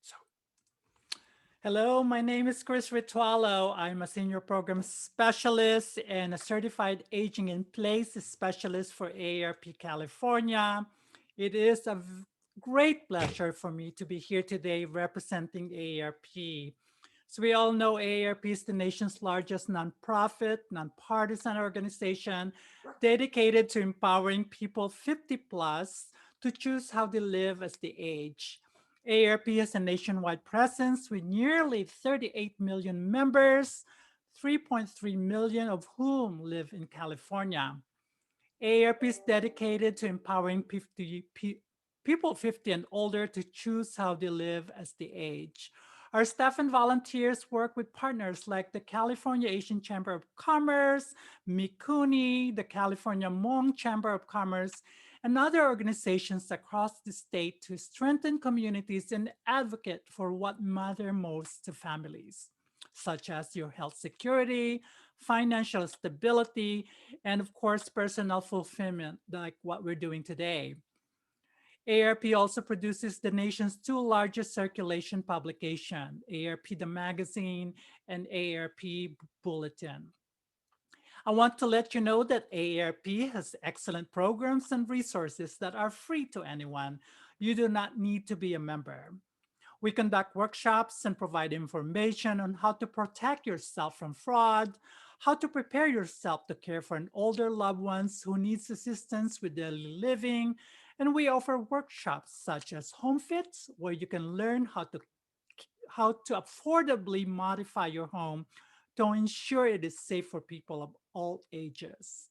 So, hello, my name is Chris Ritualo. I'm a senior program specialist and a certified aging in place specialist for AARP California. It is a great pleasure for me to be here today representing AARP. So we all know AARP is the nation's largest nonprofit, nonpartisan organization dedicated to empowering people 50 plus to choose how they live as they age. AARP has a nationwide presence with nearly 38 million members, 3.3 million of whom live in California. AARP is dedicated to empowering people 50 and older to choose how they live as they age. Our staff and volunteers work with partners like the California Asian Chamber of Commerce, Mikuni, the California Hmong Chamber of Commerce, and other organizations across the state to strengthen communities and advocate for what matter most to families, such as your health security, financial stability, and of course, personal fulfillment, like what we're doing today. AARP also produces the nation's two largest circulation publication, AARP the magazine and AARP Bulletin. I want to let you know that AARP has excellent programs and resources that are free to anyone. You do not need to be a member. We conduct workshops and provide information on how to protect yourself from fraud, how to prepare yourself to care for an older loved ones who needs assistance with daily living, and we offer workshops such as Home Fits, where you can learn how to affordably modify your home to ensure it is safe for people of all ages.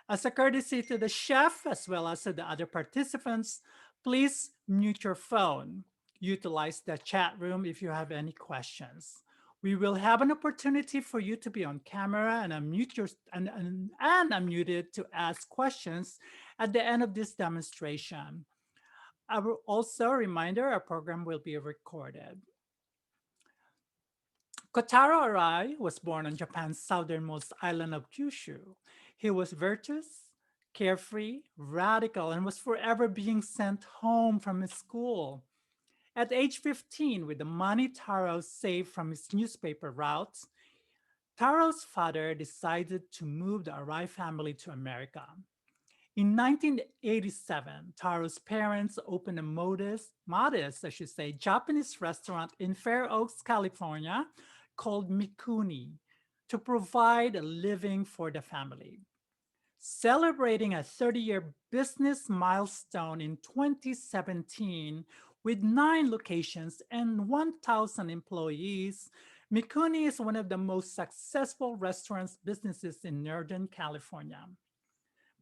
As a courtesy to the chef as well as to the other participants, please mute your phone. Utilize the chat room if you have any questions. We will have an opportunity for you to be on camera and unmuted to ask questions at the end of this demonstration. I will also reminder our program will be recorded. Kotaro Arai was born on Japan's southernmost island of Kyushu. He was virtuous, carefree, radical, and was forever being sent home from his school. At age 15, with the money Taro saved from his newspaper routes, Taro's father decided to move the Arai family to America. In 1987, Taro's parents opened a modest, Japanese restaurant in Fair Oaks, California, called Mikuni, to provide a living for the family. Celebrating a 30-year business milestone in 2017 with 9 locations and 1,000 employees, Mikuni is one of the most successful restaurant businesses in Northern California.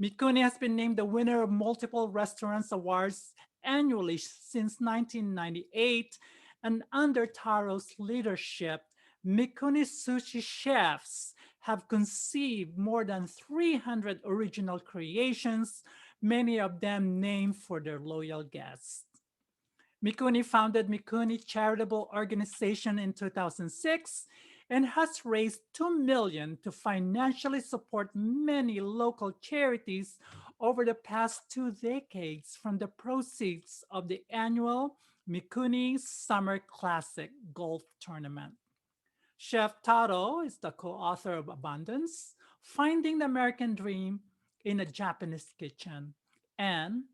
Mikuni has been named the winner of multiple restaurants awards annually since 1998, and under Taro's leadership, Mikuni sushi chefs have conceived more than 300 original creations, many of them named for their loyal guests. Mikuni founded Mikuni Charitable Organization in 2006 and has raised $2 million to financially support many local charities over the past 2 decades from the proceeds of the annual Mikuni Summer Classic Golf Tournament. Chef Taro is the co-author of Abundance, Finding the American Dream in a Japanese Kitchen, and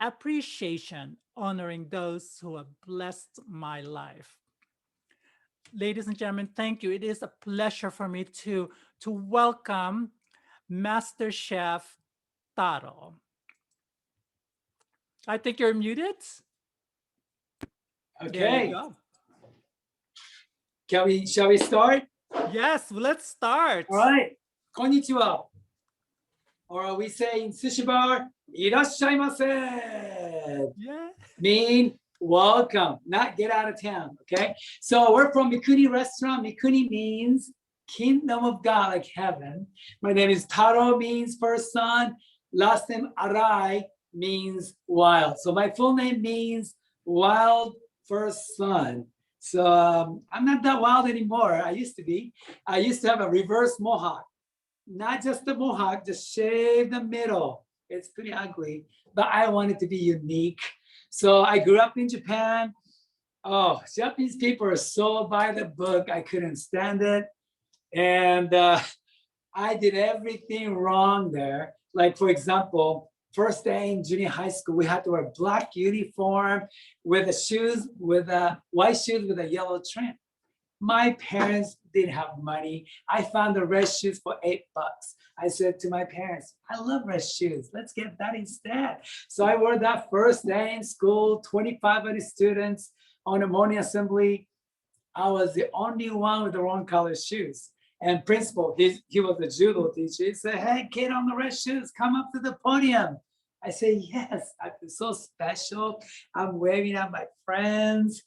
Appreciation, Honoring Those Who Have Blessed My Life. Ladies and gentlemen, thank you. It is a pleasure for me to welcome Master Chef Taro. I think you're muted. Okay. Shall we start? Yes, let's start. All right. Konnichiwa. Or we say in sushi bar, irashaimase. Yeah. Mean welcome, not get out of town. Okay. So we're from Mikuni restaurant. Mikuni means kingdom of God, like heaven. My name is Taro, means first son. Last name Arai means wild. So my full name means wild first son. So I'm not that wild anymore. I used to be. I used to have a reverse mohawk. Not just the mohawk, just shave the middle. It's pretty ugly, but I wanted to be unique. So I grew up in Japan. Oh, Japanese people are so by the book. I couldn't stand it. And I did everything wrong there. Like, for example, first day in junior high school, we had to wear black uniform with the shoes, with white shoes with a yellow trim. My parents didn't have money. I found the red shoes for $8. I said to my parents, I love red shoes. Let's get that instead. So I wore that first day in school, 2,500 students on the morning assembly. I was the only one with the wrong color shoes. And principal, he was a judo teacher. He said, hey, kid on the red shoes, come up to the podium. I say, yes, I feel so special. I'm waving at my friends.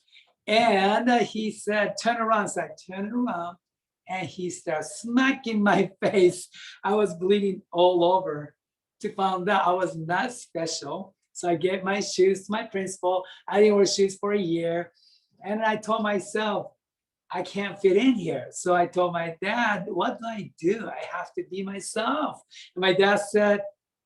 And he said, turn around. So I turned around and he started smacking my face. I was bleeding all over. To find out I was not special. So I gave my shoes to my principal. I didn't wear shoes for a year. And I told myself, I can't fit in here. So I told my dad, what do I do? I have to be myself. And my dad said,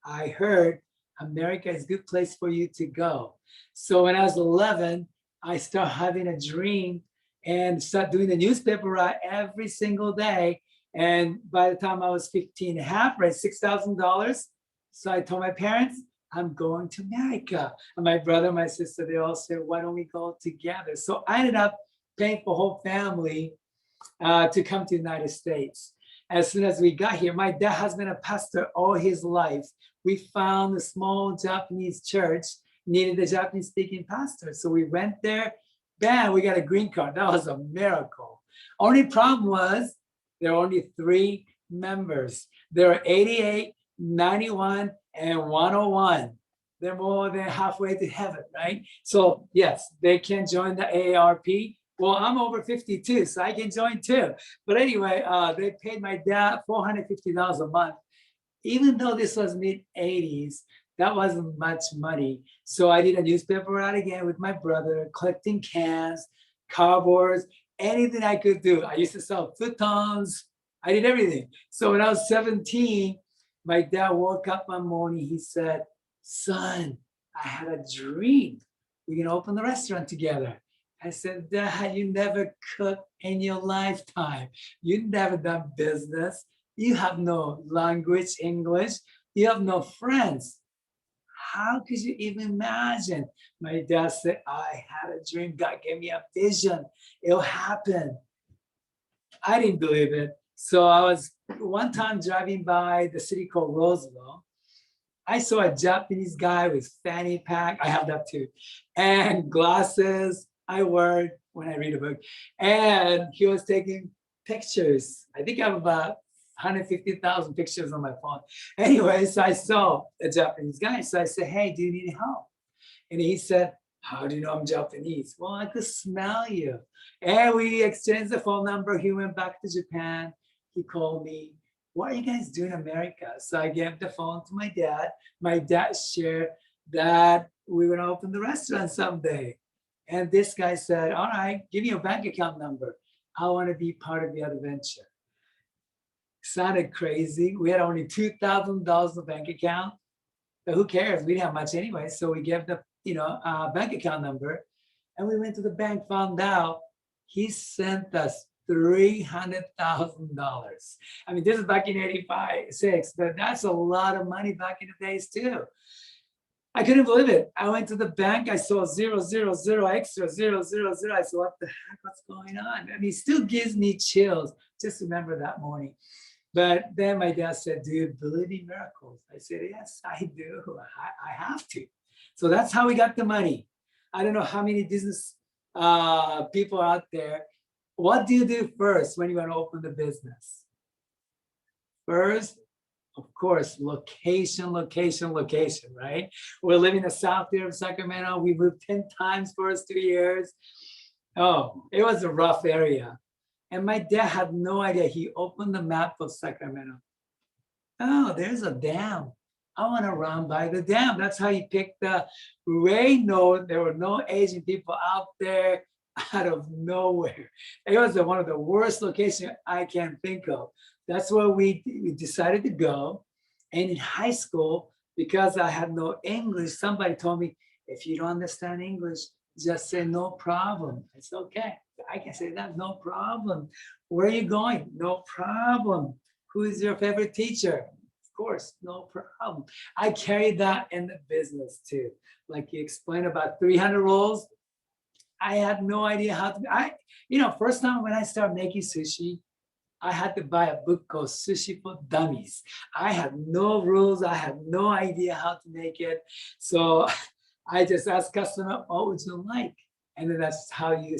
I heard America is a good place for you to go. So when I was 11, I started having a dream and start doing the newspaper route every single day. And by the time I was 15 and a half, right, $6,000. So I told my parents, I'm going to America. And my brother, my sister, they all said, why don't we go together? So I ended up paying for whole family to come to the United States. As soon as we got here, my dad has been a pastor all his life. We found a small Japanese church, needed a Japanese speaking pastor. So we went there, bam, we got a green card. That was a miracle. Only problem was there were only 3 members. There were 88, 91, and 101. They're more than halfway to heaven, right? So yes, they can join the AARP. Well, I'm over 52, so I can join too. But anyway, they paid my dad $450 a month. Even though this was mid-80s, that wasn't much money. So I did a newspaper route again with my brother, collecting cans, cardboards, anything I could do. I used to sell futons. I did everything. So when I was 17, my dad woke up one morning. He said, son, I had a dream. We're going to open the restaurant together. I said, Dad, you never cooked in your lifetime. You never done business. You have no language, English. You have no friends. How could you even imagine? My dad said, I had a dream. God gave me a vision. It'll happen. I didn't believe it. So I was one time driving by the city called Roseville. I saw a Japanese guy with fanny pack. I have that too. And glasses. I wear it when I read a book. And he was taking pictures. I think I have about 150,000 pictures on my phone. Anyway, so I saw a Japanese guy. So I said, hey, do you need help? And he said, how do you know I'm Japanese? Well, I could smell you. And we exchanged the phone number. He went back to Japan. He called me. What are you guys doing in America? So I gave the phone to my dad. My dad shared that we were going to open the restaurant someday. And this guy said, all right, give me your bank account number. I want to be part of the adventure. Sounded crazy. We had only $2,000 in the bank account, but who cares? We didn't have much anyway. So we gave the bank account number, and we went to the bank, found out he sent us $300,000. I mean, this is back in 85, 6, but that's a lot of money back in the days too. I couldn't believe it. I went to the bank. I saw 000 extra 000. I said, what the heck? What's going on? I mean, it still gives me chills. Just remember that morning. But then my dad said, do you believe in miracles? I said, yes, I do. I have to. So that's how we got the money. I don't know how many business people out there. What do you do first when you want to open the business? First, of course, location, right? We're living in the south here of Sacramento. We moved 10 times first 2 years. Oh, it was a rough area. And my dad had no idea. He opened the map of Sacramento. Oh, there's a dam. I want to run by the dam. That's how he picked the rain. No, there were no Asian people out there out of nowhere. It was one of the worst locations I can think of. That's where we decided to go. And in high school, because I had no English, somebody told me, if you don't understand English, just say no problem. It's okay. I can say that, no problem. Where are you going? No problem. Who is your favorite teacher? Of course, no problem. I carry that in the business too. Like you explained about 300 rolls. I had no idea how to, first time when I started making sushi, I had to buy a book called Sushi for Dummies. I had no rules. I had no idea how to make it. So I just asked customer, what would you like? And then that's how I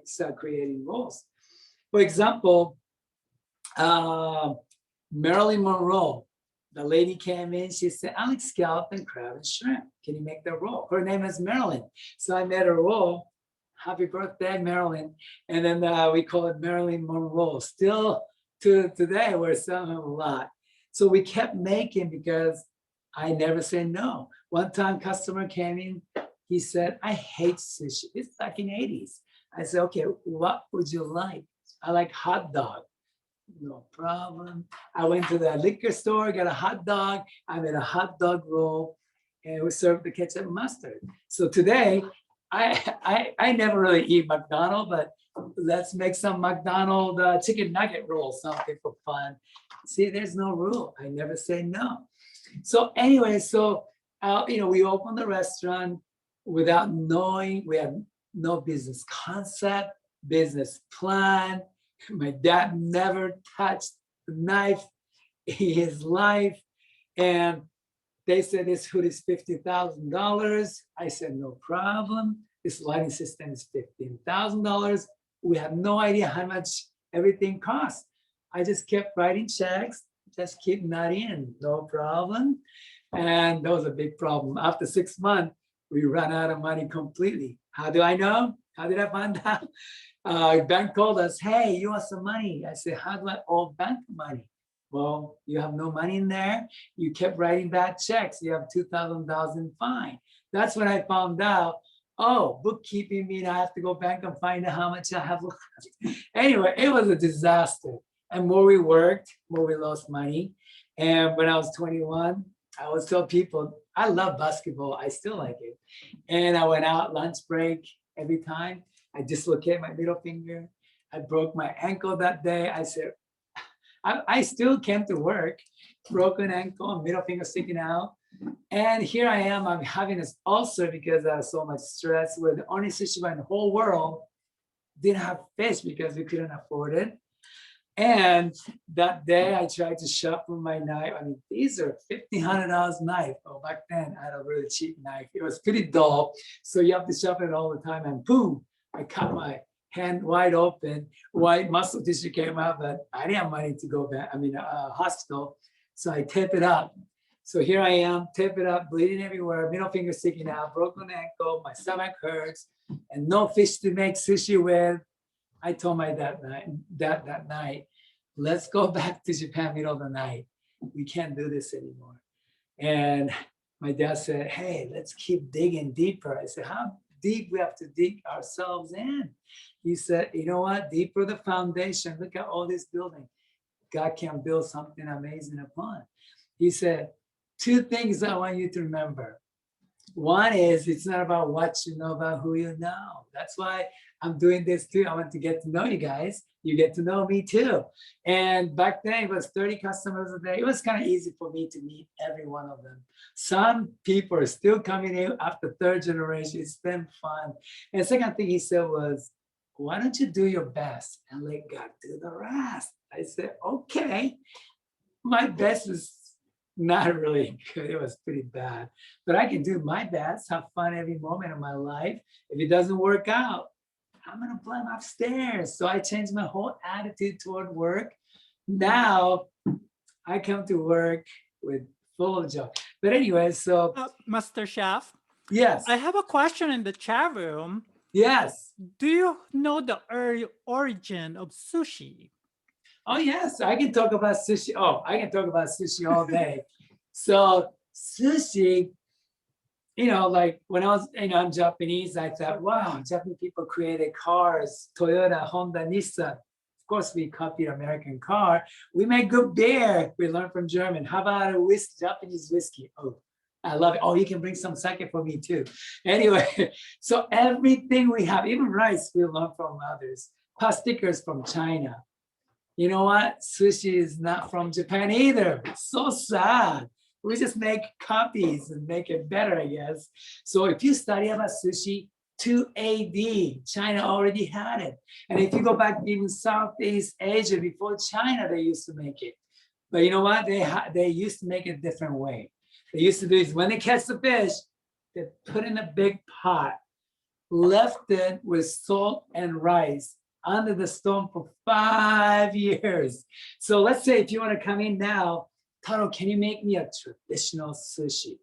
start creating rolls. For example, Marilyn Monroe, the lady came in, she said, I like scallop and crab and shrimp. Can you make the roll? Her name is Marilyn. So I made a roll. Happy birthday, Marilyn. And then we call it Marilyn Monroe. Still to today, we're selling a lot. So we kept making because I never say no. One time customer came in, he said, I hate sushi. It's back in the 80s. I said, okay, what would you like? I like hot dog. No problem. I went to the liquor store, got a hot dog. I made a hot dog roll and we served the ketchup and mustard. So today, I never really eat McDonald's, but let's make some McDonald's chicken nugget rolls, something for fun. See, there's no rule. I never say no. So anyway, we opened the restaurant without knowing. We had no business concept, business plan. My dad never touched the knife in his life. And they said this food is $50,000. I said, no problem. This lighting system is $15,000. We have no idea how much everything costs. I just kept writing checks, just keep nodding, no problem. And that was a big problem. After 6 months, we ran out of money completely. How do I know? How did I find out? Bank called us, hey, you want some money? I said, how do I owe bank money? Well, you have no money in there. You kept writing bad checks. You have $2,000 in fine. That's when I found out, oh, bookkeeping means I have to go back and find out how much I have left. Anyway, it was a disaster. And more we worked, more we lost money. And when I was 21, I always tell people, I love basketball. I still like it. And I went out lunch break every time. I dislocated my middle finger. I broke my ankle that day. I said, I still came to work, broken ankle, middle finger sticking out. And here I am, I'm having this ulcer because I have so much stress. We're the only sushi bar in the whole world didn't have fish because we couldn't afford it. And that day I tried to sharpen my knife. I mean, these are $1,500 knife. Oh, back then I had a really cheap knife. It was pretty dull. So you have to sharpen it all the time and boom, I cut my hand wide open, white muscle tissue came out, but I didn't have money to go back, hospital. So I tape it up. So here I am, tape it up, bleeding everywhere, middle finger sticking out, broken ankle, my stomach hurts, and no fish to make sushi with. I told my dad that night, let's go back to Japan middle of the night. We can't do this anymore. And my dad said, hey, let's keep digging deeper. I said, how deep we have to dig ourselves in? He said, you know what, deeper the foundation, look at all this building. God can build something amazing upon. He said, 2 things I want you to remember. One is, it's not about what you know, about who you know. That's why I'm doing this too. I want to get to know you guys. You get to know me too. And back then it was 30 customers a day. It was kind of easy for me to meet every one of them. Some people are still coming in after 3rd generation. It's been fun. And the second thing he said was, why don't you do your best and let God do the rest? I said, okay. My best is not really good. It was pretty bad, but I can do my best, have fun every moment of my life. If it doesn't work out, I'm gonna blame upstairs. So I changed my whole attitude toward work. Now I come to work with full of joy. But anyway, so Master Chef, yes, I have a question in the chat room. yes. Do you know the origin of sushi? Oh yes, I can talk about sushi. Oh, I can talk about sushi all day. So sushi, like when I was, I'm Japanese, I thought, wow, Japanese people created cars, Toyota, Honda, Nissan. Of course, we copied American car. We make good beer. We learned from German. How about a Japanese whiskey? Oh, I love it. Oh, you can bring some sake for me too. Anyway, so everything we have, even rice, we learn from others. Stickers from China. You know what? Sushi is not from Japan either. It's so sad. We just make copies and make it better, I guess. So if you study about sushi, 2 AD, China already had it. And if you go back even Southeast Asia, before China, they used to make it. But you know what? They used to make it a different way. They used to do is when they catch the fish, they put in a big pot, left it with salt and rice under the stone for 5 years. So let's say if you want to come in now, Taro, can you make me a traditional sushi?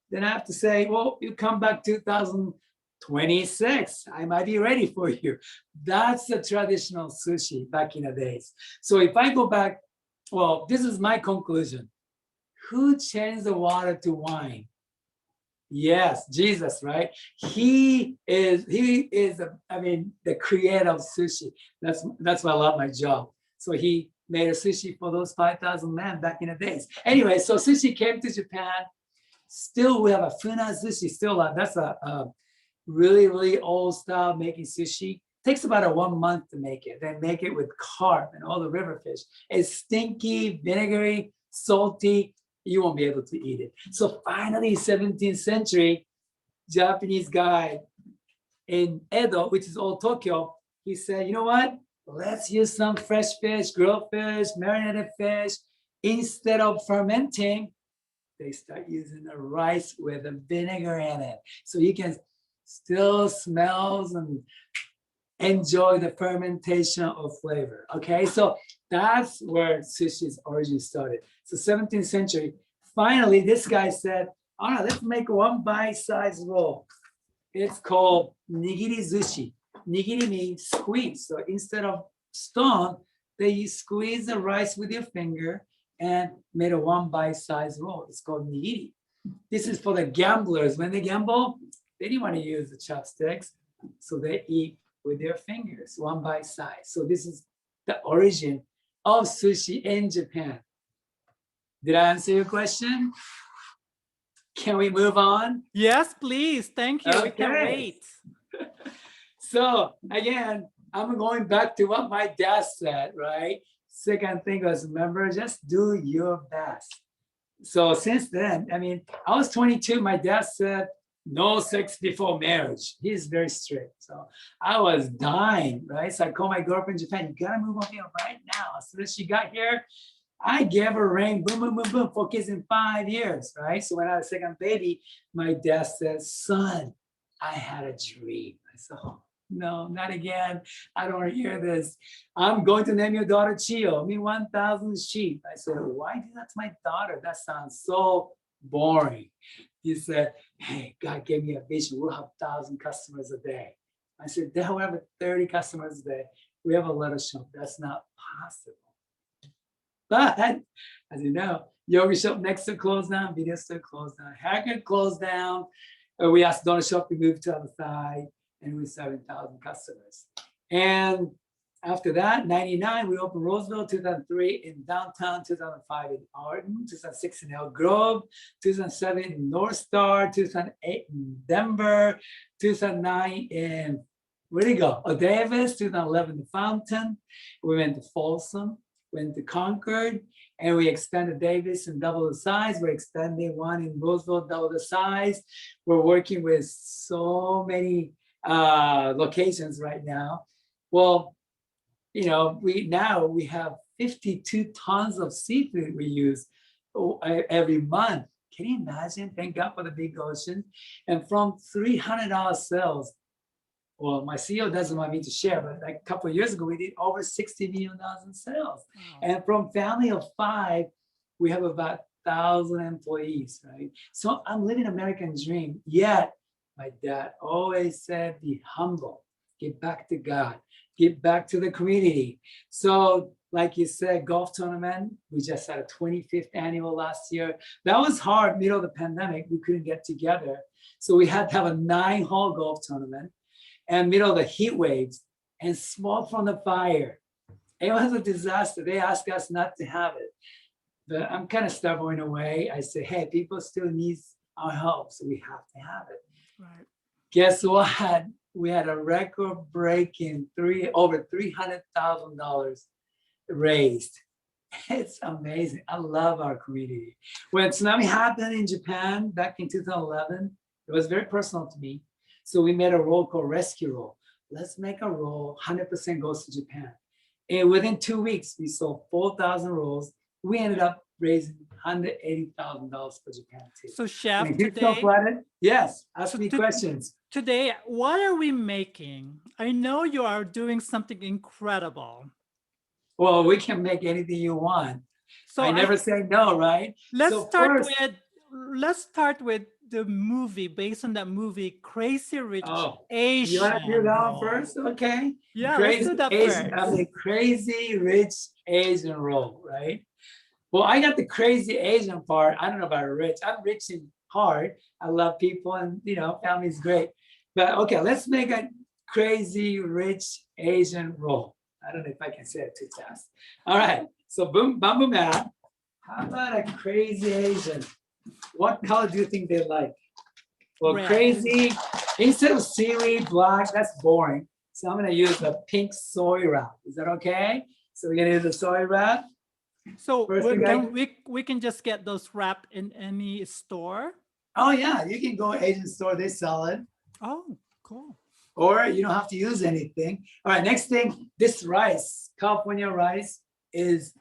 Then I have to say, well, you come back 2026. I might be ready for you. That's the traditional sushi back in the days. So if I go back, well, this is my conclusion. Who changed the water to wine? Yes, Jesus, right? He is the creator of sushi. That's why I love my job. So he made a sushi for those 5,000 men back in the days. Anyway, so sushi came to Japan. Still, we have a funa sushi. That's a really, really old style making sushi. Takes about 1 month to make it. They make it with carp and all the river fish. It's stinky, vinegary, salty. You won't be able to eat it. So finally, 17th century, Japanese guy in Edo, which is old Tokyo, he said, you know what? Let's use some fresh fish, grilled fish, marinated fish. Instead of fermenting, they start using the rice with the vinegar in it. So you can still smells and enjoy the fermentation of flavor. Okay, so that's where sushi's origin started. So 17th century, finally, this guy said, all right, let's make one bite-size roll. It's called nigiri sushi. Nigiri means squeeze. So instead of stone, they squeeze the rice with your finger and made a one bite-size roll. It's called nigiri. This is for the gamblers. When they gamble, they didn't want to use the chopsticks, so they eat with their fingers, one bite size. So this is the origin of sushi in Japan. Did I answer your question? Can we move on? Yes, please. Thank you. We can wait. So again, I'm going back to what my dad said, right? Second thing was, remember, just do your best. So since then, I was 22, my dad said, no sex before marriage. He's very strict. So I was dying, right? So I called my girlfriend in Japan, you gotta move on here right now. As soon as she got here, I gave her a ring, boom, boom, boom, boom, 4 kids in 5 years, right? So when I was second baby, my dad said, son, I had a dream. I said, oh, no, not again. I don't want to hear this. I'm going to name your daughter Chio. 1,000 sheep. I said, why do that to my daughter? That sounds so boring. He said, hey, God gave me a vision. We'll have 1,000 customers a day. I said, they will have 30 customers a day. We have a letter shop. That's not possible. But as you know, yoga shop next to closed down, video store closed down, haircut closed down. We asked donut shop to move to the other side, and we served 1,000 customers. And after that, 99, we opened Roseville, 2003 in downtown, 2005 in Arden, 2006 in Elk Grove, 2007 in North Star, 2008 in Denver, 2009 in, where'd he go? Oh, Davis, 2011 in Fountain. We went to Folsom, went to Concord, and we expanded Davis and double the size. We're expanding one in Roseville, double the size. We're working with so many locations right now. Well, you know, we have 52 tons of seafood we use every month. Can you imagine? Thank God for the big ocean. And from $300 sales, well, my CEO doesn't want me to share, but like a couple of years ago, we did over $60 million in sales. Wow. And from family of 5, we have about 1,000 employees, right? So I'm living American dream. Yet my dad always said, be humble, give back to God, give back to the community. So like you said, golf tournament, we just had a 25th annual last year. That was hard, middle of the pandemic, we couldn't get together. So we had to have a 9-hole golf tournament and middle of the heat waves and smoke from the fire. It was a disaster. They asked us not to have it. But I'm kind of stubborn in a way. I say, hey, people still need our help. So we have to have it. Right. Guess what? We had a record-breaking over $300,000 raised. It's amazing. I love our community. When tsunami happened in Japan back in 2011, it was very personal to me. So we made a roll called Rescue Roll. Let's make a roll, 100% goes to Japan. And within 2 weeks, we sold 4,000 rolls. We ended up raising $180,000 for Japan too. So chef, When Houston flooded, yes, ask So me questions. today, what are we making? I know you are doing something incredible. Well, we can make anything you want. So I never say no, right? let's So start first- with the movie based on that movie, Crazy Rich Asian. You want to do that one first? Okay. Yeah, Crazy let's do that Asian, first. I mean, Crazy Rich Asian roll, right? Well, I got the crazy Asian part. I don't know about rich. I'm rich in heart. I love people and, family's great. But okay, let's make a Crazy Rich Asian roll. I don't know if I can say it too fast. All right, so bamboo mat. How about a Crazy Asian? What color do you think they like? Well, Red. crazy, instead of seaweed black, that's boring. So I'm gonna use the pink soy wrap. Is that okay? So we're gonna use the soy wrap. So First thing we can just get those wrapped in any store. Oh yeah, you can go Asian store, they sell it. Oh, cool. Or you don't have to use anything. All right, next thing, this rice, California rice, is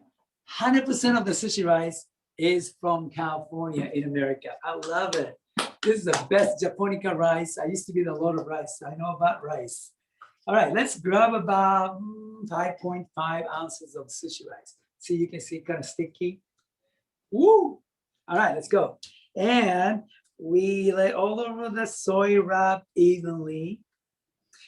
100% of the sushi rice is from California in America. I love it. This is the best Japonica rice. I used to be the Lord of Rice. I know about rice. All right, let's grab about 5.5 ounces of sushi rice. See, you can see kind of sticky. Woo! All right, let's go. And we lay all over the soy wrap evenly.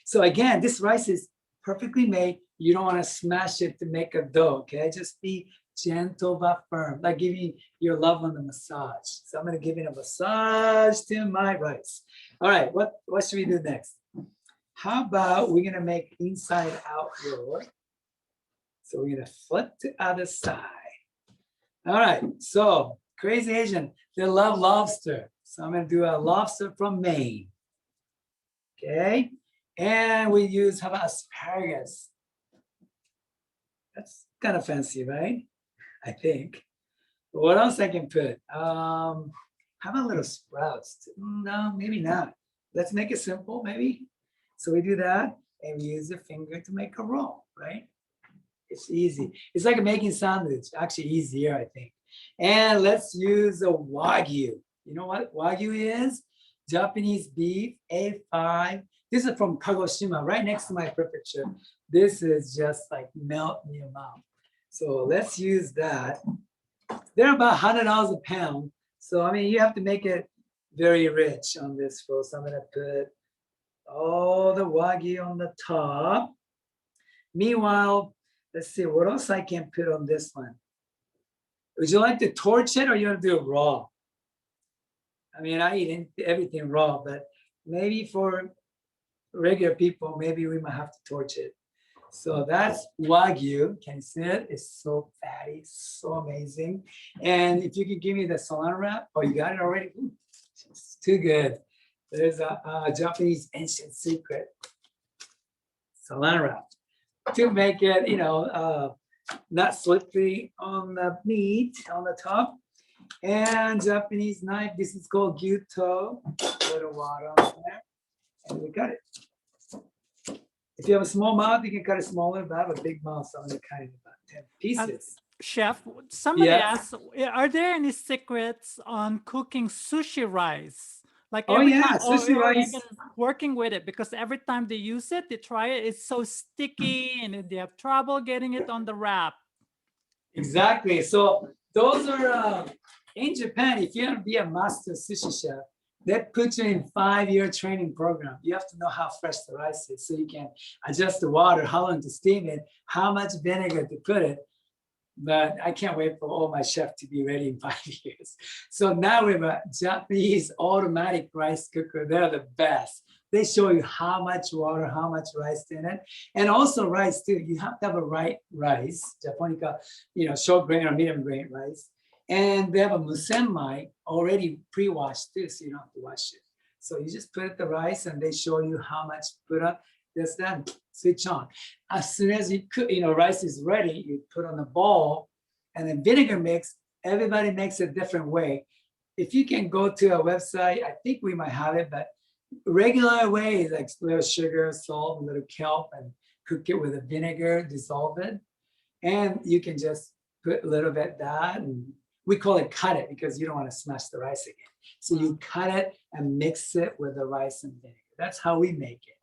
So again, this rice is perfectly made. You don't want to smash it to make a dough, okay? Just be gentle but firm, like giving your loved one a massage. So I'm gonna give it a massage to my rice. All right, what should we do next? How about we're gonna make inside out roll. So we're gonna flip to other side. All right, so Crazy Asian, they love lobster. So I'm gonna do a lobster from Maine. Okay, and we use, how about asparagus? That's kind of fancy, right? I think. What else I can put? How about little sprouts? No, maybe not. Let's make it simple, maybe. So we do that, and we use the finger to make a roll, right? It's easy. It's like making sandwich, actually easier, I think. And let's use a Wagyu. You know what Wagyu is? Japanese beef, A5. This is from Kagoshima, right next to my prefecture. This is just like melt in your mouth. So let's use that. They're about $100 a pound. So, I mean, you have to make it very rich on this roll. So I'm gonna put all the Wagyu on the top. Meanwhile, let's see, what else I can put on this one? Would you like to torch it or you want to do it raw? I mean, I eat everything raw, but maybe for regular people, maybe we might have to torch it. So that's Wagyu. Can you see it? It's so fatty, so amazing. And if you can give me the salami wrap, oh, you got it already? Ooh, it's too good. There's a Japanese ancient secret. Salami wrap. To make it, not slippery on the meat on the top. And Japanese knife, this is called gyuto. A little water on there. And we got it. If you have a small mouth, you can cut it smaller, but I have a big mouth, so I'm gonna cut it about 10 pieces. Chef, somebody Yeah. asked, are there any secrets on cooking sushi rice? Like Oh, every yeah, time, sushi or rice. even working with it, because every time they use it, they try it, it's so sticky and they have trouble getting it on the wrap. Exactly. So those are in Japan. If you want to be a master sushi chef, they put you in 5-year training program. You have to know how fresh the rice is, so you can adjust the water, how long to steam it, how much vinegar to put it. But I can't wait for all my chefs to be ready in 5 years. So now we have a Japanese automatic rice cooker. They're the best. They show you how much water, how much rice in it. And also rice too. You have to have a right rice, Japonica, short grain or medium grain rice. And we have a musenmai already pre-washed too, so you don't have to wash it. So you just put the rice and they show you how much put up. Just then switch on. As soon as you cook, rice is ready, you put on the bowl and then vinegar mix. Everybody makes a different way. If you can go to a website, I think we might have it, but regular way is like a little sugar, salt, a little kelp, and cook it with a vinegar, dissolve it. And you can just put a little bit of that, and we call it cut it because you don't want to smash the rice again. So you cut it and mix it with the rice and vinegar. That's how we make it.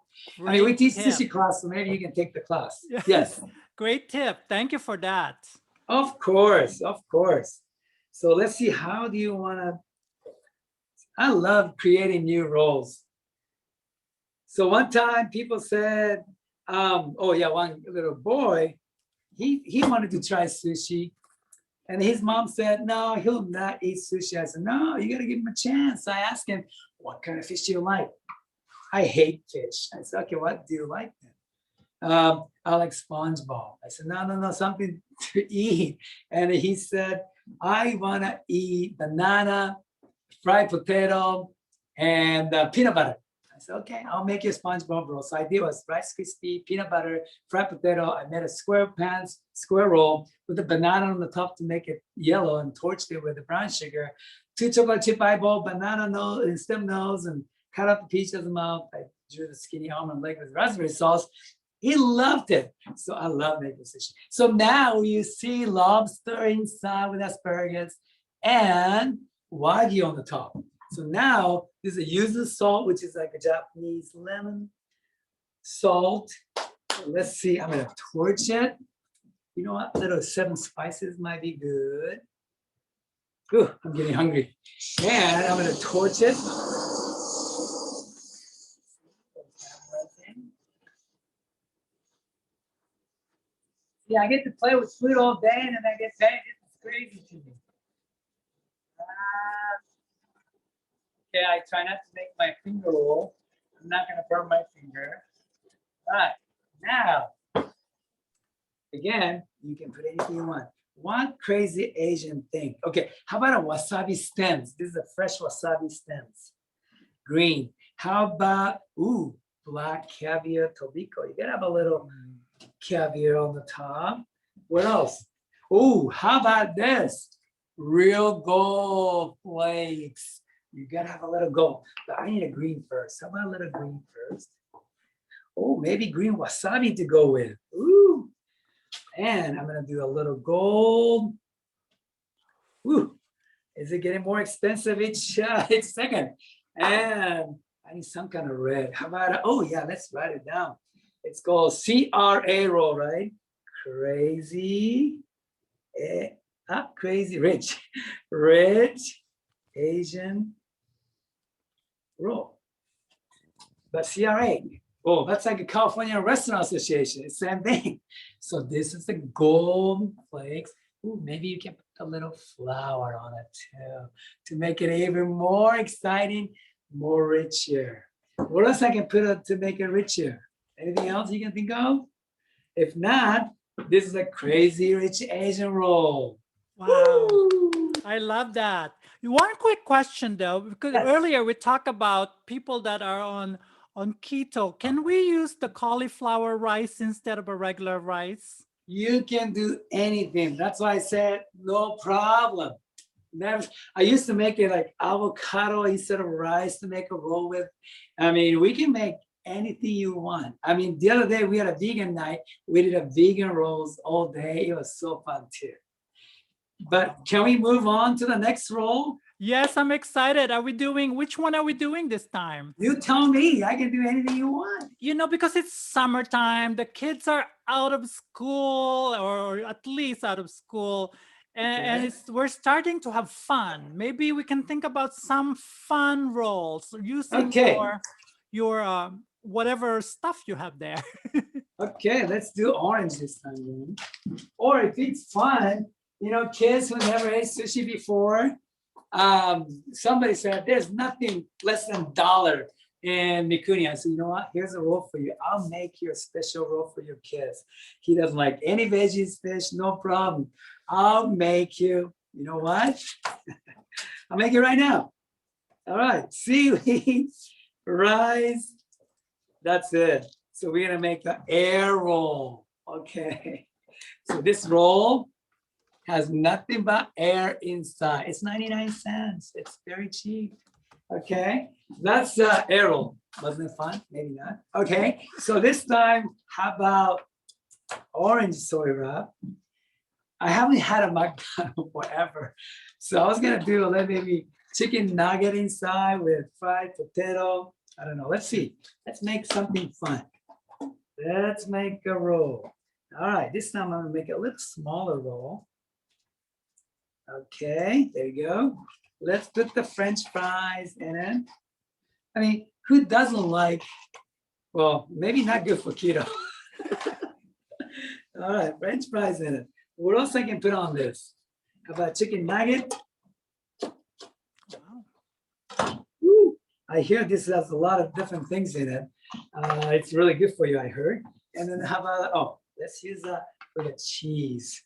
I mean, we teach sushi class, so maybe you can take the class. Yes. Great tip. Thank you for that. Of course, of course. So let's see, how do you want to, I love creating new roles. So one time people said, oh yeah, one little boy, he wanted to try sushi. And his mom said, no, he'll not eat sushi. I said, no, you got to give him a chance. I asked him, what kind of fish do you like? I hate fish. I said, okay, what do you like then? I like SpongeBob. I said, no, something to eat. And he said, I want to eat banana, fried potato, and peanut butter. I said, okay, I'll make you a SpongeBob roll. So I did was Rice Krispie, peanut butter, fried potato. I made a square roll with the banana on the top to make it yellow and torched it with the brown sugar. 2 chocolate chip eyeball, banana nose and stem nose, and cut up the peach of the mouth. I drew the skinny almond leg with raspberry sauce. He loved it. So I love making sushi. So now you see lobster inside with asparagus and wagyu on the top. So now this is a yuzu salt, which is like a Japanese lemon salt. Let's see, I'm gonna torch it. You know what, little 7 spices might be good. Ooh, I'm getting hungry. And I'm gonna torch it. Yeah, I get to play with food all day and then I get paid. It's crazy to me. Okay, I try not to make my finger roll. I'm not gonna burn my finger. All right, now, again, you can put anything you want. One crazy Asian thing. Okay, how about a wasabi stems? This is a fresh wasabi stems. Green. How about, ooh, black caviar tobiko. You gotta have a little caviar on the top. What else? Ooh, how about this? Real gold flakes. You gotta have a little gold. But I need a green first. How about a little green first? Oh, maybe green wasabi to go with. Ooh. And I'm gonna do a little gold. Ooh. Is it getting more expensive each second? And I need some kind of red. How about, oh yeah, let's write it down. It's called CRA roll, right? Crazy, crazy rich, rich Asian roll. But CRA, oh, that's like a California Restaurant Association. It's the same thing. So this is the gold flakes. Ooh, maybe you can put a little flour on it too to make it even more exciting, more richer. What else I can put up to make it richer? Anything else you can think of? If not, this is a crazy rich Asian roll. Wow. Woo! I love that. One quick question though, because yes, earlier we talked about people that are on keto. Can we use the cauliflower rice instead of a regular rice? You can do anything. That's why I said no problem. Never. I used to make it like avocado instead of rice to make a roll with. I mean, we can make anything you want. I mean, the other day we had a vegan night. We did a vegan rolls all day. It was so fun too. But can we move on to the next roll? Yes, I'm excited. Which one are we doing this time? You tell me. I can do anything you want. You know, because it's summertime, the kids are out of school, or at least out of school. And we're starting to have fun. Maybe we can think about some fun roles using your whatever stuff you have there. Okay, let's do orange this time. Or if it's fun, you know, kids who never ate sushi before, somebody said there's nothing less than $1 in Mikuni. I said, you know what? Here's a roll for you. I'll make you a special roll for your kids. He doesn't like any veggies, fish, no problem. I'll make you You know what? I'll make it right now. All right, seaweed, rice. That's it. So we're gonna make the air roll. Okay. So this roll has nothing but air inside. It's 99 cents. It's very cheap. Okay, that's air roll. Wasn't it fun? Maybe not. Okay, so this time, how about orange soy wrap? I haven't had a McDonald's forever. So I was gonna do a little maybe chicken nugget inside with fried potato. I don't know. Let's see. Let's make something fun. Let's make a roll. All right, this time I'm gonna make a little smaller roll. Okay, there you go. Let's put the French fries in it. I mean, who doesn't like, well, maybe not good for keto. All right, French fries in it. What else I can put on this? How about chicken nugget? Woo. I hear this has a lot of different things in it. It's really good for you, I heard. And then how about, oh, let's use for the cheese.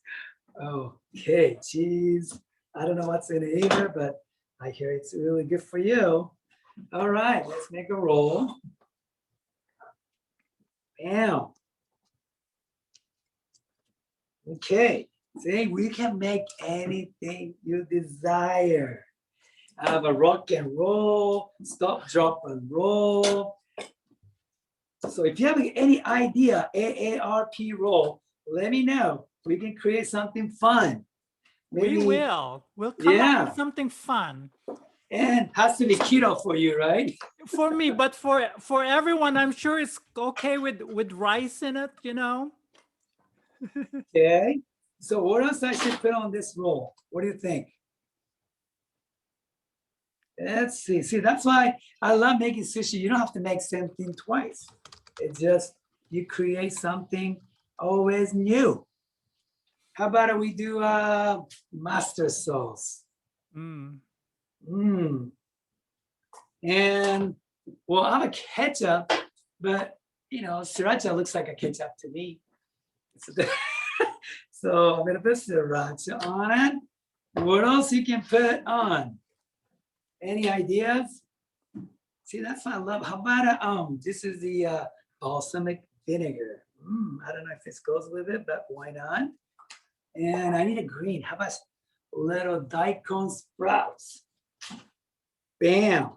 Okay, cheese. I don't know what's in it either, but I hear it's really good for you. All right, let's make a roll. Bam. Okay, see, we can make anything you desire. I have a rock and roll, stop, drop, and roll. So if you have any idea, AARP roll, let me know. We can create something fun. We will. We'll come up with something fun. And has to be keto for you, right? For me, but for everyone, I'm sure it's okay with rice in it, you know? Okay. So what else I should put on this roll? What do you think? Let's see. See, that's why I love making sushi. You don't have to make something twice. It's just you create something always new. How about we do mustard sauce? And well, I'm a ketchup, but you know, sriracha looks like a ketchup to me. So I'm gonna put sriracha on it. What else you can put on? Any ideas? See, that's what I love. How about this is the balsamic vinegar. I don't know if this goes with it, but why not? And I need a green. How about little daikon sprouts? Bam.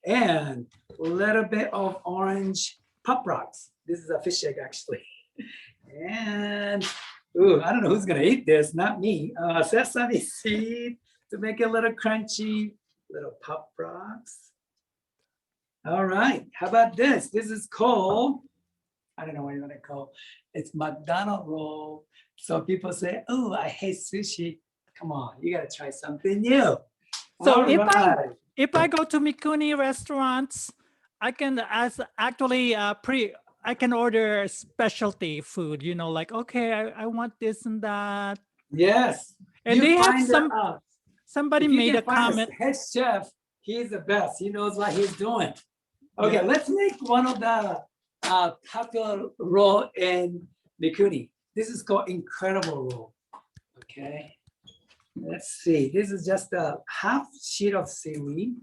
And a little bit of orange pop rocks. This is a fish egg, actually. And ooh, I don't know who's gonna eat this, not me. Sesame seed to make it a little crunchy, little pop rocks. All right, how about this? This is called, I don't know what you want to call it. It's McDonald's roll. So people say, oh, I hate sushi. Come on, you gotta try something new. So if I go to Mikuni restaurants, I can I can order specialty food, you know, like, okay, I want this and that. Yes. And they have somebody made a comment. Head chef, he's the best. He knows what he's doing. Okay, let's make one of the popular roll in Mikuni. This is called incredible roll. Okay. Let's see. This is just a half sheet of seaweed.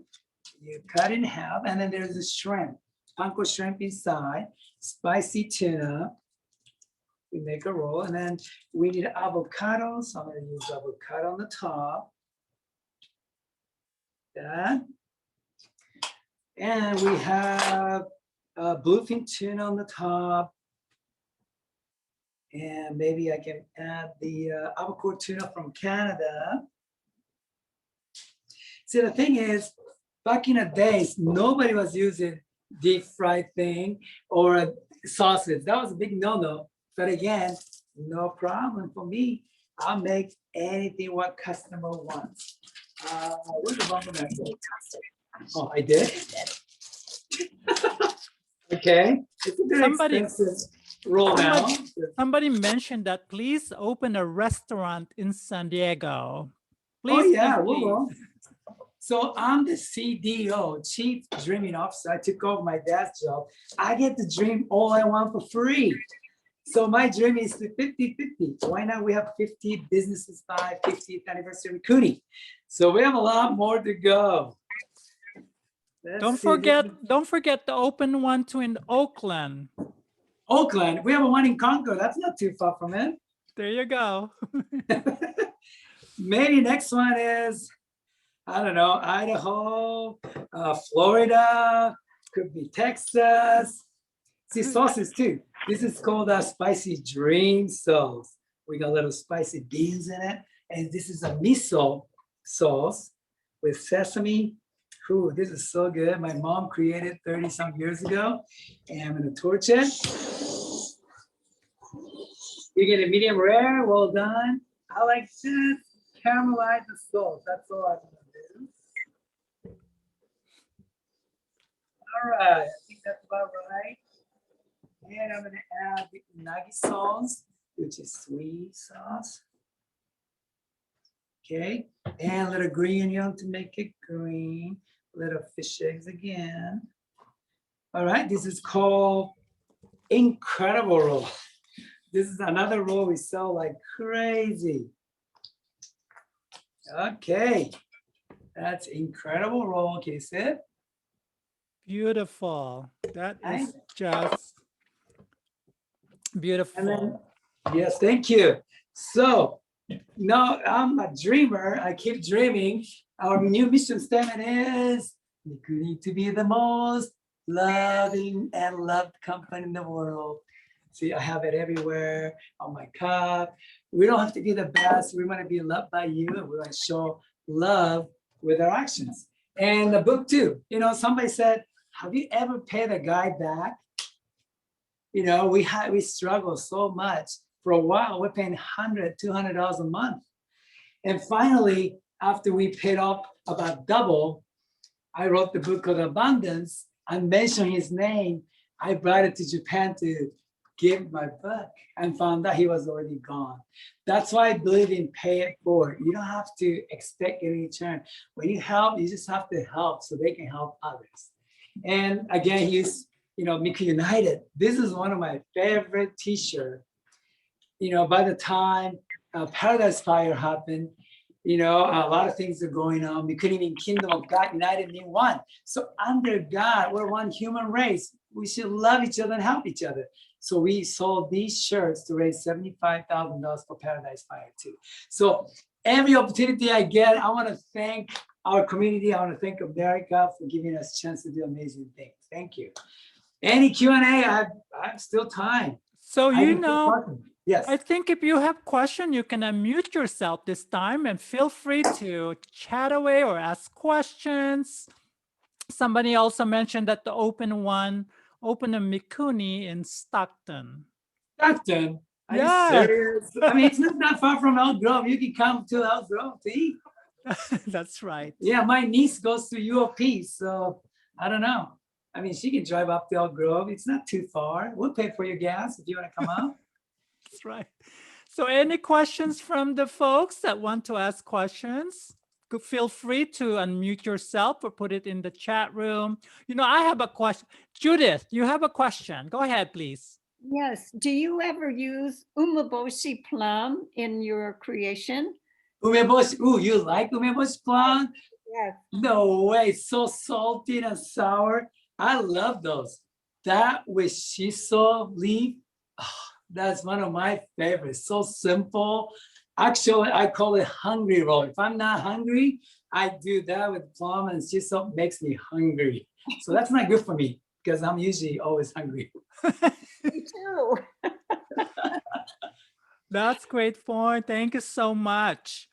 You cut in half, and then there's a shrimp, panko shrimp inside, spicy tuna. We make a roll, and then we need avocado. So I'm going to use avocado on the top. That. And we have bluefin tuna on the top. And maybe I can add the avocado tuna from Canada. See, the thing is, back in the days, nobody was using deep fried thing or sauces. That was a big no-no. But again, no problem for me. I'll make anything what customer wants. Where's the bumper back? Oh, I did? Okay. It's a very expensive roll now. Somebody mentioned that please open a restaurant in San Diego. Please. Oh, yeah, we will. So I'm the CDO, Chief Dreaming Officer. I took over my dad's job. I get to dream all I want for free. So my dream is to 50-50. Why not we have 50 businesses by 50th anniversary Mikuni? So we have a lot more to go. Don't forget the open one too in Oakland. Oakland, we have a one in Concord. That's not too far from it. There you go. Maybe next one is, I don't know, Idaho, Florida, could be Texas. See, sauces too. This is called a spicy dream sauce. We got little spicy beans in it. And this is a miso sauce with sesame. Ooh, this is so good. My mom created 30 some years ago. And I'm gonna torch it. You get a medium rare, well done. I like to caramelize the sauce. That's all I'm gonna do. All right, I think that's about right. And I'm gonna add the unagi sauce, which is sweet sauce. Okay, and a little green onion to make it green. Little fish eggs again. All right, this is called incredible roll. This is another roll we sell like crazy. Okay, that's incredible roll. Can you see it? Beautiful. That Right? is just beautiful. And then, yes, thank you. So now I'm a dreamer. I keep dreaming. Our new mission statement is Mikuni to be the most loving and loved company in the world. See, I have it everywhere on my cup. We don't have to be the best. We want to be loved by you, and we want to show love with our actions. And the book too. You know, somebody said, "Have you ever paid a guy back?" You know, we struggle so much. For a while, we're paying $100, $200 a month. And finally, after we paid off about double, I wrote the book called Abundance. I mentioned his name. I brought it to Japan to give my book and found out he was already gone. That's why I believe in pay it forward. You don't have to expect any return. When you help, you just have to help so they can help others. And again, he's, you know, Miku United. This is one of my favorite t-shirts. You know, by the time Paradise Fire happened, you know, a lot of things are going on. We couldn't even Kingdom of God United in one. So under God, we're one human race. We should love each other and help each other. So we sold these shirts to raise $75,000 for Paradise Fire too. So every opportunity I get, I want to thank our community. I want to thank America for giving us a chance to do amazing things. Thank you. Any Q&A, I have still time. So, you know, yes. I think if you have question, you can unmute yourself this time and feel free to chat away or ask questions. Somebody also mentioned that the open a Mikuni in Stockton. Stockton? Are you Yeah. serious? I mean, it's not that far from Elk Grove. You can come to Elk Grove to eat. That's right. Yeah, my niece goes to UOP, so I don't know. I mean, she can drive up to Elk Grove. It's not too far. We'll pay for your gas if you want to come out. That's right. So any questions from the folks that want to ask questions? Feel free to unmute yourself or put it in the chat room. You know, I have a question. Judith, you have a question. Go ahead, please. Yes. Do you ever use umeboshi plum in your creation? Umeboshi. Ooh, you like umeboshi plum? Yes. No way. It's so salty and sour. I love those. That with shiso leaf, oh, that's one of my favorites. So simple. Actually, I call it hungry roll. If I'm not hungry, I do that with plum and shiso. Makes me hungry. So that's not good for me because I'm usually always hungry. Me too. That's great point. Thank you so much.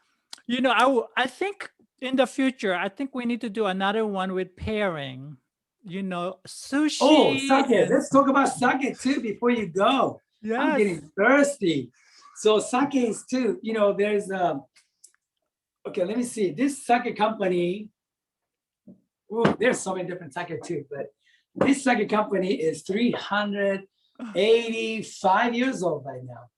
You know, I think in the future, I think we need to do another one with pairing. You know, sushi. Oh, sake. Let's talk about sake too before you go. Yes. I'm getting thirsty. So sake is too, you know, there's okay, let me see. This sake company, ooh, there's so many different sake too, but this sake company is 385 years old right now.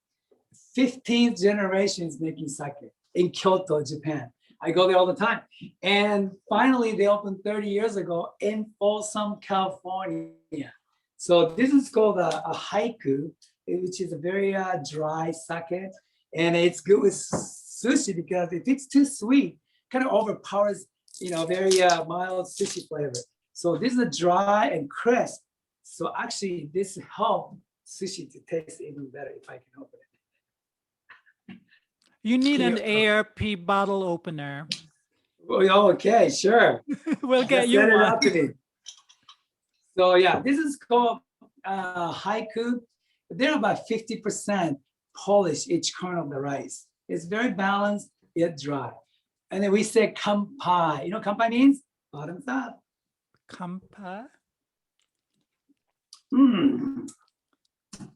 15th generation is making sake in Kyoto, Japan. I go there all the time. And finally, they opened 30 years ago in Folsom, California. So this is called a haiku. which is a very dry sake. And it's good with sushi because if it's too sweet, kind of overpowers, very mild sushi flavor. So this is a dry and crisp. So actually this helps sushi to taste even better if I can open it. You need an Yeah. AARP bottle opener. Oh, okay, sure. We'll get Just you send it one. out to me. So yeah, this is called haiku. They're about 50% polish each kernel of the rice. It's very balanced yet dry. And then we say kampai. You know what kampai means? Bottoms up. Kampa.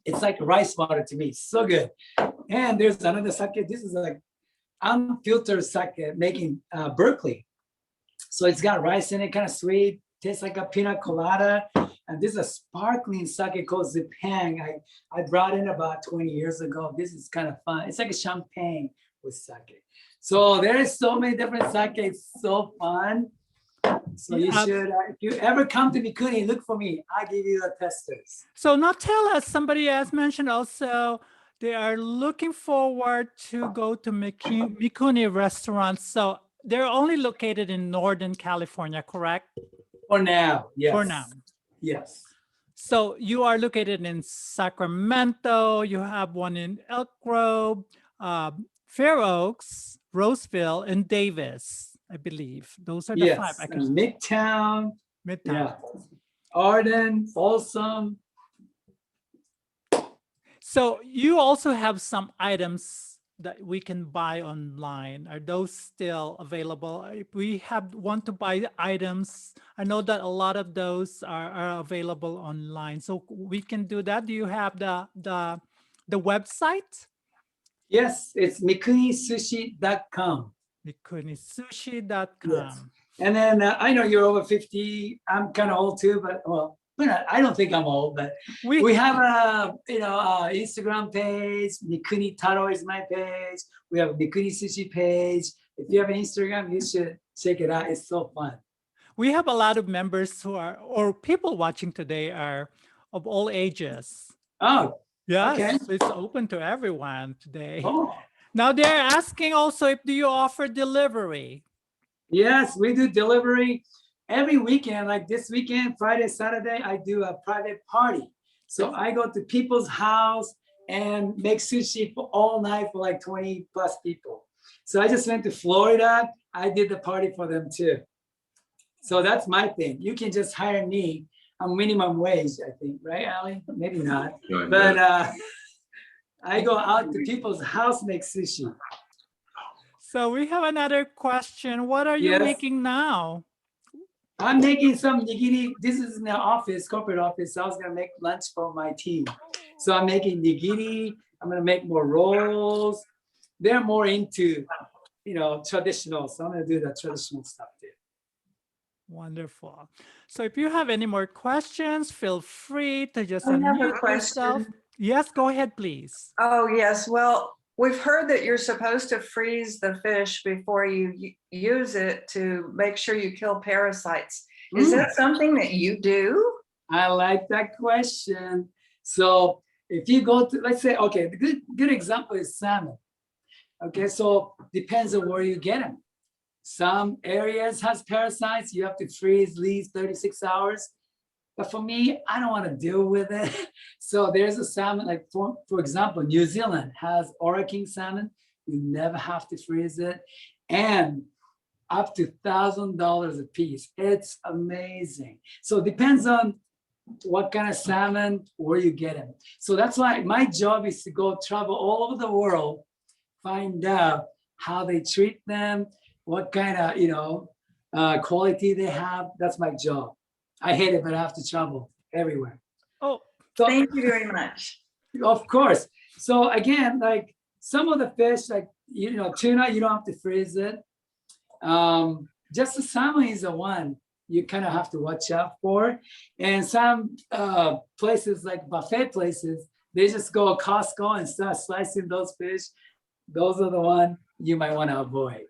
It's like rice water to me. So good. And there's another sake. This is like unfiltered sake making Berkeley. So it's got rice in it, kind of sweet. Tastes like a pina colada. And this is a sparkling sake called Zipang. I brought in about 20 years ago. This is kind of fun. It's like a champagne with sake. So there is so many different sake. It's so fun. So you should, if you ever come to Mikuni, look for me. I give you the testers. So now tell us, somebody has mentioned also, they are looking forward to go to Mikuni restaurants. So they're only located in Northern California, correct? For now, yes. For now. Yes. So you are located in Sacramento. You have one in Elk Grove, Fair Oaks, Roseville, and Davis, I believe. Those are the Yes. five. I can And Midtown. Midtown. Yeah. Arden, Folsom. So you also have some items that we can buy online. Are those still available? If we want to buy items, I know that a lot of those are available online. So we can do that. Do you have the website? Yes, it's mikunisushi.com. mikunisushi.com. Yes. And then I know you're over 50. I'm kind of old too, but well, I don't think I'm old, but we have a Instagram page. Mikuni Taro is my page. We have a Mikuni Sushi page. If you have an Instagram, you should check it out. It's so fun. We have a lot of members who are, or people watching today are of all ages. Oh, yes, okay. It's open to everyone today. Oh. Now they're asking also, if do you offer delivery? Yes, we do delivery every weekend. Like this weekend, Friday, Saturday, I do a private party. So I go to people's house and make sushi for all night for like 20 plus people. So I just went to Florida. I did the party for them too. So that's my thing. You can just hire me. I'm minimum wage, I think, right, Ali? Maybe not. But I go out to people's house, make sushi. So we have another question. What are you making now? I'm making some nigiri. This is in the office, corporate office. I was gonna make lunch for my team. So I'm making nigiri. I'm gonna make more rolls. They're more into, traditional. So I'm gonna do the traditional stuff too. Wonderful. So if you have any more questions, feel free to just I have a unmute yourself. question. Yes, go ahead, please. Oh, yes. Well, we've heard that you're supposed to freeze the fish before you use it to make sure you kill parasites. Is that something that you do? I like that question. So if you go to, let's say, okay, the good example is salmon. Okay, so depends on where you get them. Some areas has parasites. You have to freeze at least 36 hours. But for me, I don't want to deal with it. So there's a salmon, like for example, New Zealand has Aura King salmon. You never have to freeze it. And up to $1,000 a piece. It's amazing. So it depends on what kind of salmon, where you get them. So that's why my job is to go travel all over the world, find out how they treat them, what kind of quality they have. That's my job. I hate it, but I have to travel everywhere. Oh, so, thank you very much. Of course. So again, like some of the fish, like tuna, you don't have to freeze it. Just the salmon is the one you kind of have to watch out for. And some places like buffet places, they just go to Costco and start slicing those fish. Those are the ones you might want to avoid.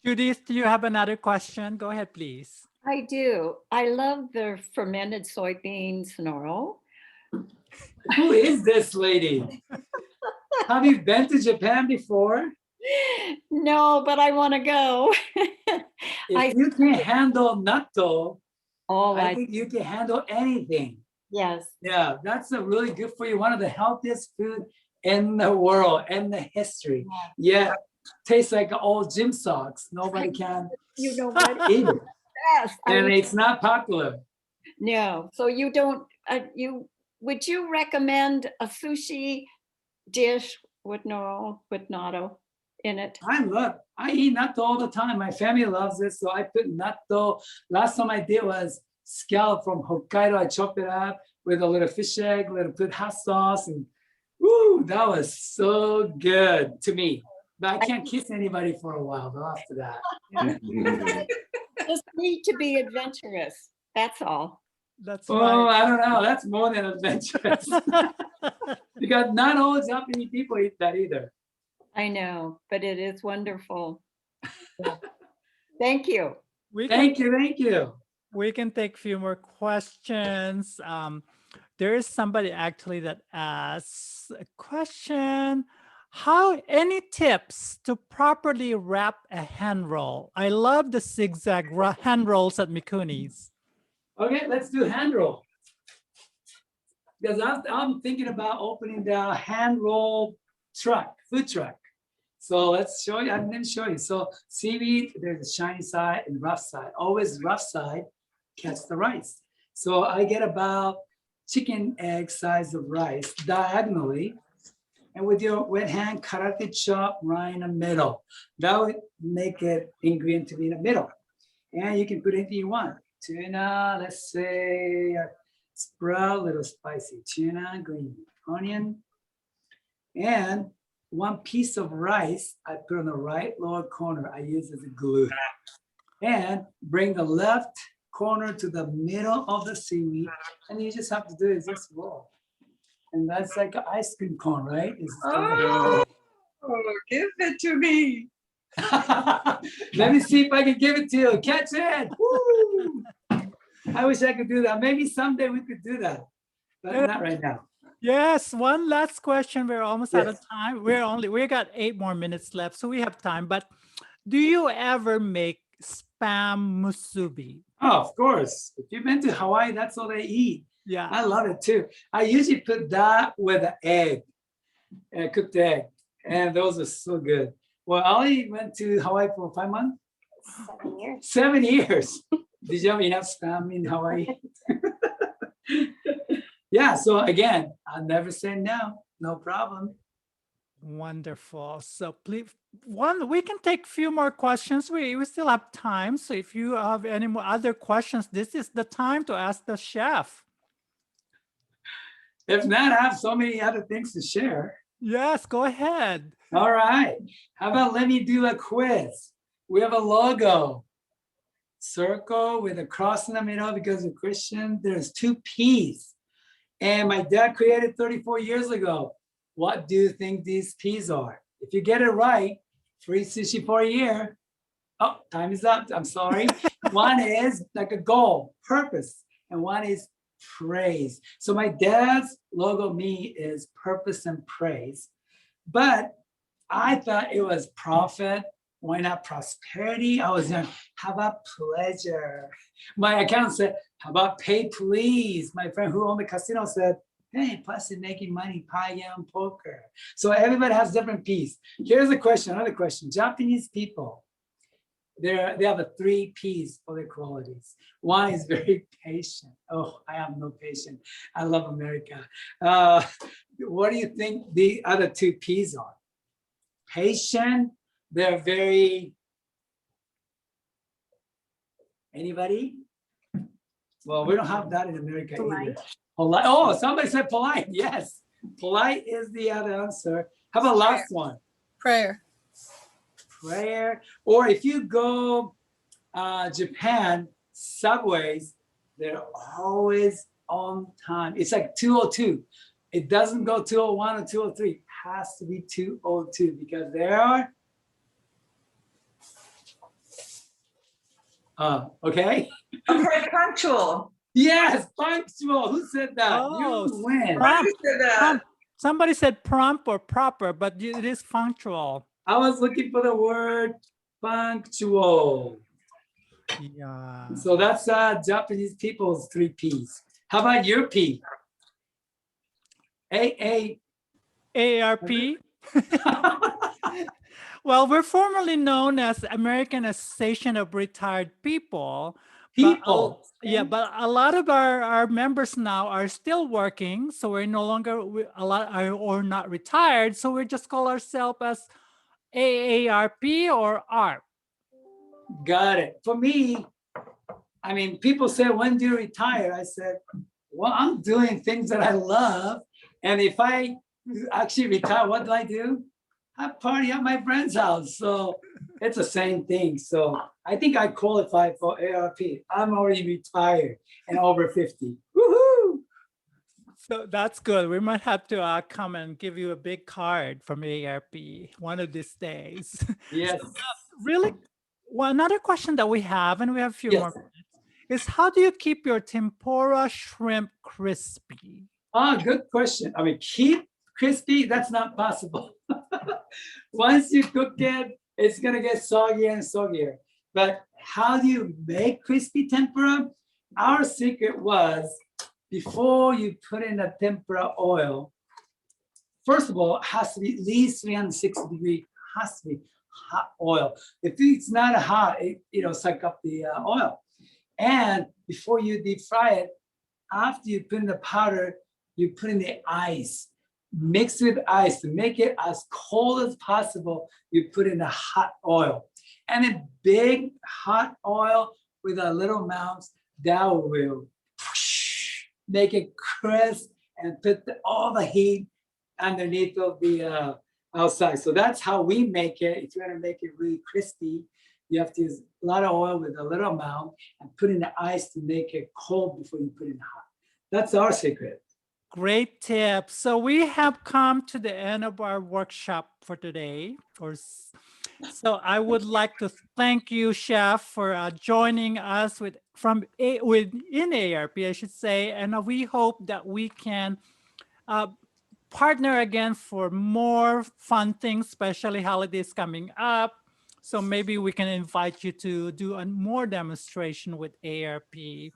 Judith, do you have another question? Go ahead, please. I do. I love the fermented soybeans knoro. Who is this lady? Have you been to Japan before? No, but I want to go. If you can handle natto, Oh, I think you can handle anything. yes. Yeah, that's a really good for you. One of the healthiest food in the world, in the history. Yeah, tastes like old gym socks. Nobody can You know what? eat it. Yes. And it's not popular. No, so you don't, would you recommend a sushi dish with natto in it? I eat natto all the time. My family loves it. So I put natto. Last time I did was scallop from Hokkaido. I chop it up with a little fish egg, put hot sauce, and woo, that was so good to me. But I can't kiss anybody for a while though after that. Just need to be adventurous. That's all. That's Oh, right. I don't know. That's more than adventurous. Because not all Japanese people eat that either. I know, but it is wonderful. Thank you. We can, Thank you. we can take a few more questions. There is somebody actually that asks a question. Any tips to properly wrap a hand roll? I love the zigzag hand rolls at Mikuni's. Okay, let's do hand roll. Because I'm thinking about opening the hand roll truck, food truck. So let's show you, I'm gonna show you. So seaweed, there's a shiny side and rough side. Always rough side, catch the rice. So I get about chicken egg size of rice diagonally. And with your wet hand, karate chop right in the middle. That would make it ingredient to be in the middle. And you can put anything you want. Tuna, let's say sprout, a little spicy. Tuna, green onion. And one piece of rice I put on the right lower corner. I use as a glue. And bring the left corner to the middle of the seaweed. And you just have to do is just roll. And that's like an ice cream cone, right? Oh, give it to me. Let me see if I can give it to you. Catch it. Woo! I wish I could do that. Maybe someday we could do that, but not right now. Yes, one last question. We're almost out of Yes. time. We got 8 more minutes left, so we have time. But do you ever make spam musubi? Oh, of course. If you've been to Hawaii, that's all they eat. Yeah. I love it too. I usually put that with an egg, cooked egg, and those are so good. Well, Ali went to Hawaii for 5 months. 7 years. 7 years. Did you have enough spam in Hawaii? Yeah, so again, I'll never say no, no problem. Wonderful. So please, we can take a few more questions. We still have time. So if you have any more other questions, this is the time to ask the chef. If not, I have so many other things to share. Yes, go ahead. All right, how about let me do a quiz? We have a logo. Circle with a cross in the middle because of Christian. There's 2 P's. And my dad created 34 years ago. What do you think these P's are? If you get it right, free sushi for a year. Oh, time is up. I'm sorry. One is like a goal, purpose, and one is praise. So my dad's logo, me, is purpose and praise. But I thought it was profit. Why not prosperity? I was young. How about pleasure? My accountant said, how about pay please? My friend who owned the casino said, hey, plus you're making money, pie and poker. So everybody has different P's. Here's a question, another question. Japanese people, they have a 3 P's for their qualities. One is very patient. Oh, I have no patience. I love America. What do you think the other 2 P's are? Patient, they're very, anybody? Well, we don't have that in America either. Polite. Oh, somebody said polite. Yes. Polite is the other answer. How about last one? Prayer. Prayer. Or if you go Japan, subways, they're always on time. It's like 2:02. It doesn't go 2:01 or 2:03. It has to be 2:02 because there are. Okay. I'm very punctual. Yes, punctual. Who said that? Oh, You win. prompt. Who said that? Prompt. Somebody said prompt or proper, but it is punctual. I was looking for the word punctual. Yeah. So that's Japanese people's 3 P's. How about your P? A. AARP. Well, we're formerly known as American Association of Retired People. People. Yeah, but a lot of our members now are still working, so we're no longer a lot are or not retired. So we just call ourselves as AARP or ARP. Got it. For me, I mean, people say, when do you retire? I said, well, I'm doing things that I love. And if I actually retire, what do? I party at my friend's house. So it's the same thing. So I think I qualify for ARP. I'm already retired and over 50. Woohoo! So that's good. We might have to come and give you a big card from AARP one of these days. Yes. Really, well, another question that we have, and we have a few more Yes. minutes, is how do you keep your tempura shrimp crispy? Ah, good question. I mean, keep crispy, that's not possible. Once you cook it, it's gonna get soggier and soggier. But how do you make crispy tempura? Our secret was, before you put in the tempura oil, first of all, it has to be at least 360 degrees, has to be hot oil. If it's not hot, it'll suck up the oil. And before you deep fry it, after you put in the powder, you put in the ice, mix with ice to make it as cold as possible. You put in the hot oil, and a big hot oil with a little amount that will make it crisp and put all the heat underneath of the outside. So that's how we make it. If you want to make it really crispy, you have to use a lot of oil with a little amount and put in the ice to make it cold before you put in hot. That's our secret. Great tip. So we have come to the end of our workshop for today. So I would like to thank you, Chef, for joining us within AARP, I should say, and we hope that we can partner again for more fun things, especially holidays coming up. So maybe we can invite you to do a more demonstration with AARP.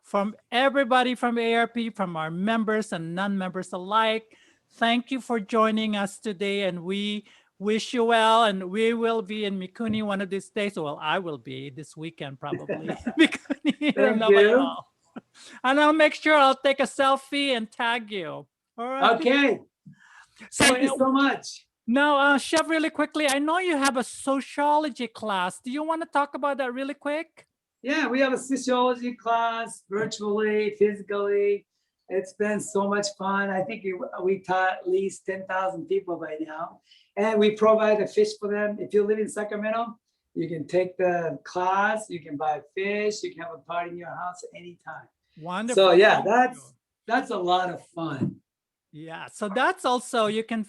From everybody from AARP, from our members and non-members alike, thank you for joining us today, and we wish you well, and we will be in Mikuni one of these days. Well, I will be this weekend probably. Mikuni, Thank nobody you. else. And I'll make sure I'll take a selfie and tag you. All right. Okay. Thank you so much. Now, Chef, really quickly, I know you have a sociology class. Do you want to talk about that really quick? Yeah, we have a sociology class virtually, physically. It's been so much fun. I think we taught at least 10,000 people by now. And we provide a fish for them. If you live in Sacramento, you can take the class, you can buy fish, you can have a party in your house anytime. Wonderful. So yeah, Thank you. that's a lot of fun. Yeah, so that's also, you can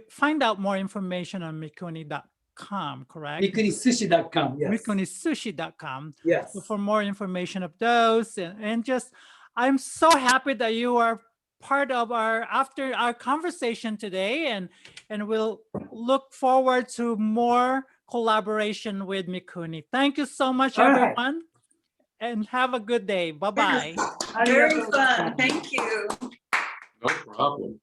find out more information on mikuni.com, correct? MikuniSushi.com, yes. MikuniSushi.com. Yes. So for more information of those, and just, I'm so happy that you are part of after our conversation today, and we'll look forward to more collaboration with Mikuni. Thank you so much, All right. everyone, and have a good day. Bye-bye. Very fun. Thank you. No problem.